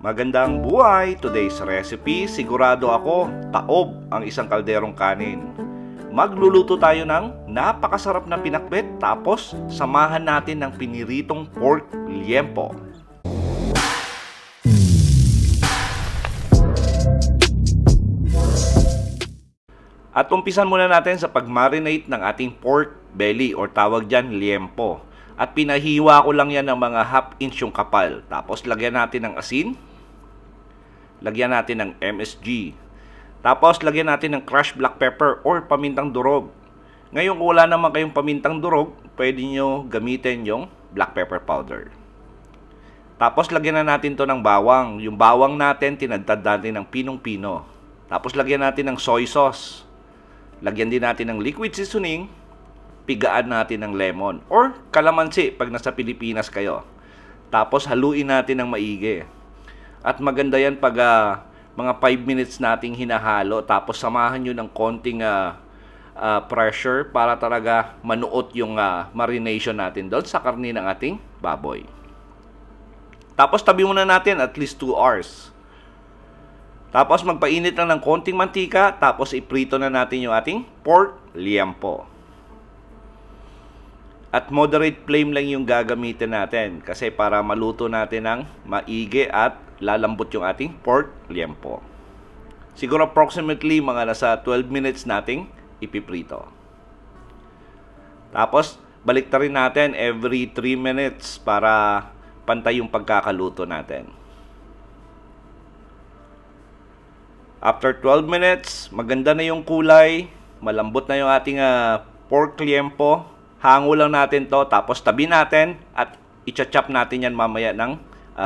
Magandang buhay! Today's recipe, sigurado ako, taob ang isang kalderong kanin. Magluluto tayo ng napakasarap na pinakbet, tapos samahan natin ng piniritong pork liempo. At umpisan muna natin sa pag-marinate ng ating pork belly or tawag dyan liempo. At pinahiwa ko lang yan ng mga half-inch yung kapal. Tapos lagyan natin ng asin. Lagyan natin ng MSG. Tapos lagyan natin ng crushed black pepper or pamintang durog. Ngayon kung wala naman kayong pamintang durog, pwede nyo gamitin yung black pepper powder. Tapos lagyan na natin to ng bawang. Yung bawang natin, tinadtad natin ng pinong-pino. Tapos lagyan natin ng soy sauce. Lagyan din natin ng liquid seasoning. Pigaan natin ng lemon or kalamansi pag nasa Pilipinas kayo. Tapos haluin natin ng maigi. At maganda yan pag mga 5 minutes nating hinahalo. Tapos samahan nyo ng konting pressure para talaga manuot yung marination natin doon sa karne ng ating baboy. Tapos tabi muna natin at least 2 hours. Tapos magpainit lang ng konting mantika. Tapos iprito na natin yung ating pork liempo. At moderate flame lang yung gagamitin natin kasi para maluto natin ng maigi at lalambot yung ating pork liempo. Siguro approximately mga nasa 12 minutes nating ipiprito. Tapos balik rin natin every 3 minutes para pantay yung pagkakaluto natin. After 12 minutes, maganda na yung kulay, malambot na yung ating pork liempo. Hango lang natin to, tapos tabi natin at i-chop natin yan mamaya ng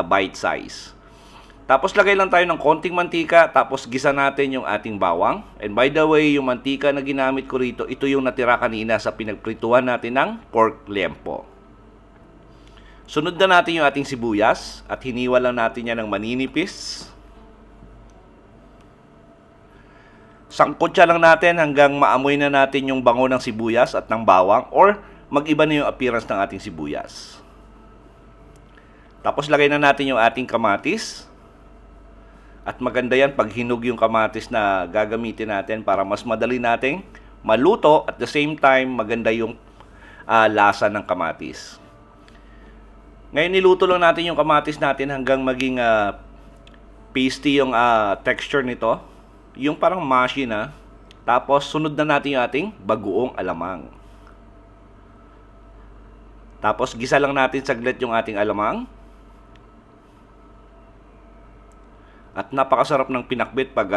bite size. Tapos lagay lang tayo ng konting mantika, tapos gisa natin yung ating bawang. And by the way, yung mantika na ginamit ko rito, ito yung natira kanina sa pinagprituhan natin ng pork liempo. Sunod na natin yung ating sibuyas at hiniwa lang natin yan ng maninipis. Sangkotsa lang natin hanggang maamoy na natin yung bango ng sibuyas at ng bawang or mag-iba na yung appearance ng ating sibuyas. Tapos lagay na natin yung ating kamatis. At maganda yan pag hinog yung kamatis na gagamitin natin para mas madali nating maluto at the same time maganda yung lasa ng kamatis. Ngayon niluto lang natin yung kamatis natin hanggang maging pasty yung texture nito. Yung parang mushy na. Tapos sunod na natin yung ating bagoong alamang. Tapos gisa lang natin saglit yung ating alamang. At napakasarap ng pinakbit pag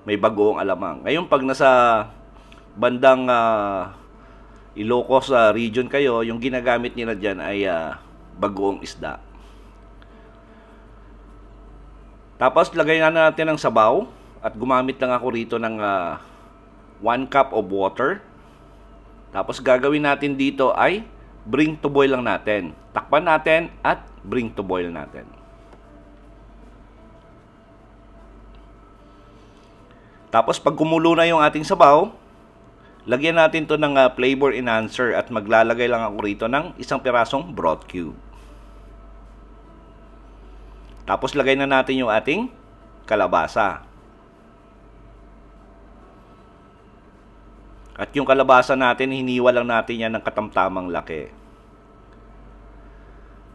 may bagoong alamang. Ngayon pag nasa bandang Ilocos region kayo, yung ginagamit nila dyan ay bagoong isda. Tapos lagay na natin ng sabaw. At gumamit lang ako rito ng 1 cup of water. Tapos gagawin natin dito ay bring to boil lang natin. Takpan natin at bring to boil natin. Tapos pag kumulo na yung ating sabaw, lagyan natin to ng flavor enhancer at maglalagay lang ako rito ng isang pirasong broth cube. Tapos lagay na natin yung ating kalabasa. At yung kalabasa natin, hiniwa lang natin yan ng katamtamang laki.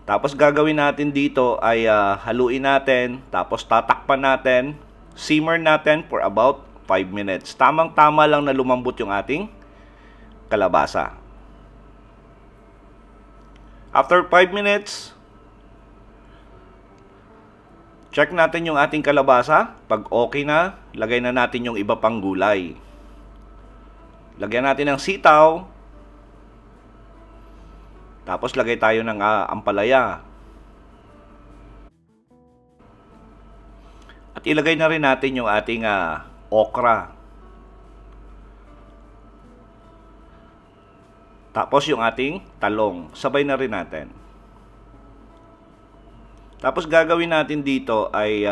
Tapos gagawin natin dito ay haluin natin, tapos tatakpan natin, simmer natin for about 5 minutes. Tamang-tama lang na lumambot yung ating kalabasa. After 5 minutes, check natin yung ating kalabasa. Pag okay na, lagay na natin yung iba pang gulay. Lagyan natin ng sitaw. Tapos lagay tayo ng ampalaya. At ilagay na rin natin yung ating okra. Tapos yung ating talong. Sabay na rin natin. Tapos gagawin natin dito ay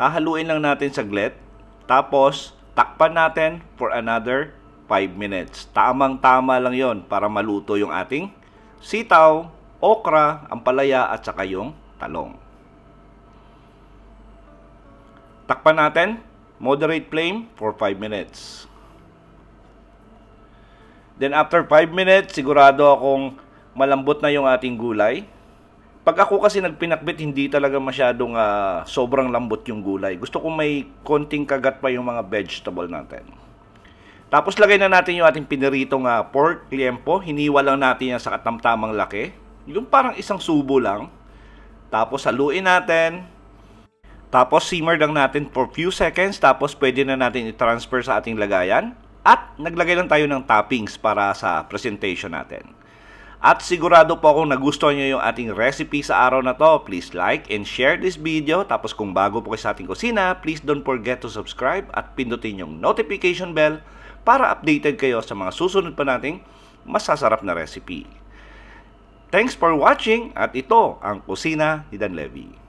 hahaluin lang natin saglit. Tapos takpan natin for another 5 minutes. Tamang-tama lang yon para maluto yung ating sitaw, okra, ampalaya at saka yung talong. Takpan natin, moderate flame for 5 minutes. Then after 5 minutes, sigurado akong malambot na yung ating gulay. Pag ako kasi nagpinakbit, hindi talaga masyadong sobrang lambot yung gulay. Gusto ko may konting kagat pa yung mga vegetable natin. Tapos lagay na natin yung ating piniritong pork liempo. Hiniwa lang natin yan sa katamtamang laki. Yung parang isang subo lang. Tapos haluin natin. Tapos simmer lang natin for few seconds. Tapos pwede na natin i-transfer sa ating lagayan. At naglagay lang tayo ng toppings para sa presentation natin. At sigurado po akong nagustuhan nyo yung ating recipe sa araw na to. Please like and share this video. Tapos kung bago po kayo sa ating kusina, please don't forget to subscribe at pindutin yung notification bell para updated kayo sa mga susunod pa nating masasarap na recipe. Thanks for watching at ito ang Kusina ni Dan Levy.